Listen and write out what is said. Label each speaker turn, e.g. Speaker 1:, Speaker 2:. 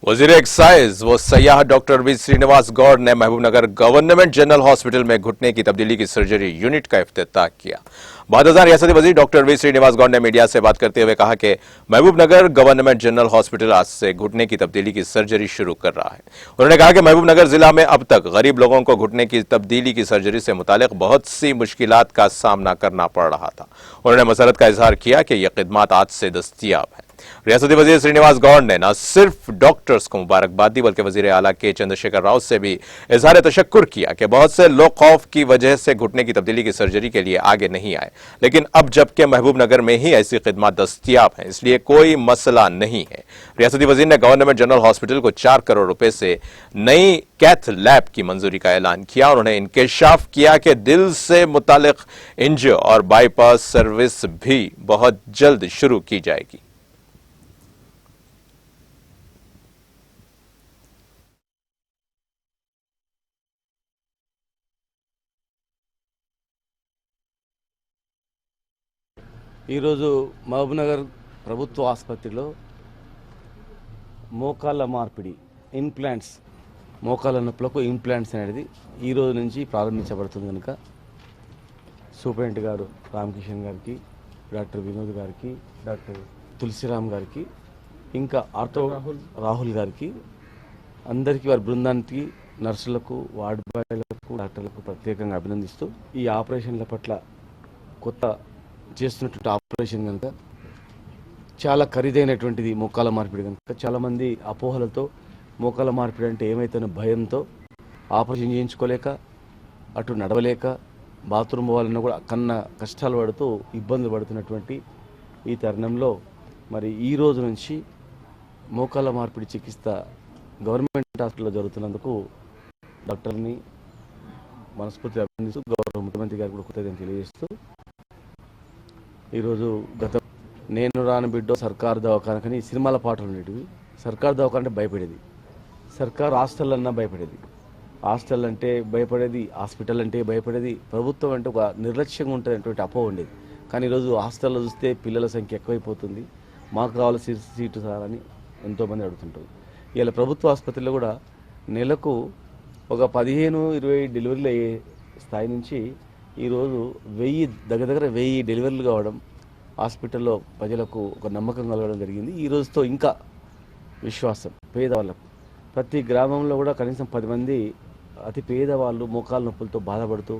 Speaker 1: वजीर एक्साइज व सयाह doctor V Srinivas Gaur ने महबूबनगर गवर्नमेंट जनरल हॉस्पिटल में घुटने की तब्दीली की सर्जरी यूनिट का इफ्तिताह किया। 2000 रियासती वजीर डॉक्टर वी श्रीनिवास गौड़ ने मीडिया से बात करते हुए कहा कि महबूबनगर गवर्नमेंट जनरल हॉस्पिटल आज से घुटने की तब्दीली की सर्जरी शुरू कर रहा है। उन्होंने कहा कि महबूबनगर जिला में अब तक गरीब लोगों को घुटने की तब्दीली की सर्जरी से मुतालिक बहुत सी मुश्किलात का सामना करना पड़ रहा था। उन्होंने मसरत का इजहार किया कि यह खिदमात आज से दस्तयाब है। रियासती वजीर श्रीनिवास गौड़ ने न सिर्फ डॉक्टर्स को मुबारकबाद दी बल्कि वजीर आला के चंद्रशेखर राव से भी इजहार तशक्कुर किया कि बहुत से लोग खौफ की वजह से घुटने की तब्दीली की सर्जरी के लिए आगे नहीं आए, लेकिन अब जबकि महबूबनगर में ही ऐसी खिदमत दस्तयाब है इसलिए कोई मसला नहीं है। रियासती वजीर ने गवर्नमेंट जनरल हॉस्पिटल को 4 करोड़ रुपए से नई कैथ लैब की मंजूरी का ऐलान किया। उन्होंने इंकशाफ किया कि दिल से मुतालिक इंजियो और बाईपास सर्विस भी बहुत जल्द शुरू की जाएगी।
Speaker 2: ఈరోజు మహబూబ్నగర్ ప్రభుత్వ ఆసుపత్రిలో మోకాళ్ళ మార్పిడి ఇంప్లాంట్స్ మోకాళ్ళ నొప్పులకు ఇంప్లాంట్స్ అనేది ఈ రోజు నుంచి ప్రారంభించబడుతుంది కనుక సూపరింటెండెంట్ గారు రామకిషన్ గారికి, డాక్టర్ వినోద్ గారికి, డాక్టర్ తులసిరామ్ గారికి, ఇంకా ఆర్థో రాహుల్ గారికి, అందరికీ వారి బృందానికి, నర్సులకు, వార్డు బాయ్లకు, డాక్టర్లకు ప్రత్యేకంగా అభినందిస్తూ ఈ ఆపరేషన్ల పట్ల కొత్త చేస్తున్నటువంటి ఆపరేషన్ కనుక చాలా ఖరీదైనటువంటిది మోకాల మార్పిడి కనుక చాలామంది అపోహలతో మోకాల మార్పిడి అంటే ఏమైతే భయంతో ఆపరేషన్ చేయించుకోలేక అటు నడవలేక బాత్రూమ్ పోవాలన్నా కూడా కన్నా కష్టాలు పడుతూ ఇబ్బందులు పడుతున్నటువంటి ఈ తరుణంలో మరి ఈ రోజు నుంచి మోకాల మార్పిడి చికిత్స గవర్నమెంట్ హాస్పిటల్లో జరుగుతున్నందుకు డాక్టర్ని మనస్ఫూర్తిగా అభినందిస్తూ గౌరవ ముఖ్యమంత్రి గారికి కూడా కృతజ్ఞతలు తెలియజేస్తూ ఈరోజు నేను రాని బిడ్డో సర్కారు దవాఖానకని సినిమాల పాటలు ఉండేటివి. సర్కారు దవాఖాన అంటే భయపడేది, సర్కారు హాస్టల్ అన్నా భయపడేది, హాస్టల్ అంటే భయపడేది, హాస్పిటల్ అంటే భయపడేది, ప్రభుత్వం అంటే ఒక నిర్లక్ష్యంగా ఉంటుందనేటువంటి అపోహ ఉండేది. కానీ ఈరోజు హాస్టల్లో చూస్తే పిల్లల సంఖ్య ఎక్కువైపోతుంది, మాకు కావాల్సిన సీటు సార్ అని ఎంతోమంది అడుగుతుంటారు. ఇలా ప్రభుత్వ ఆసుపత్రిలో కూడా నెలకు ఒక 15-20 డెలివరీలు అయ్యే స్థాయి నుంచి ఈరోజు 1000 డెలివరీలు కావడం హాస్పిటల్లో ప్రజలకు ఒక నమ్మకం కలగడం జరిగింది. ఈ రోజుతో ఇంకా విశ్వాసం పేదవాళ్ళకు ప్రతి గ్రామంలో కూడా కనీసం 10 మంది అతి పేదవాళ్ళు మోకాళ్ళ నొప్పులతో బాధపడుతూ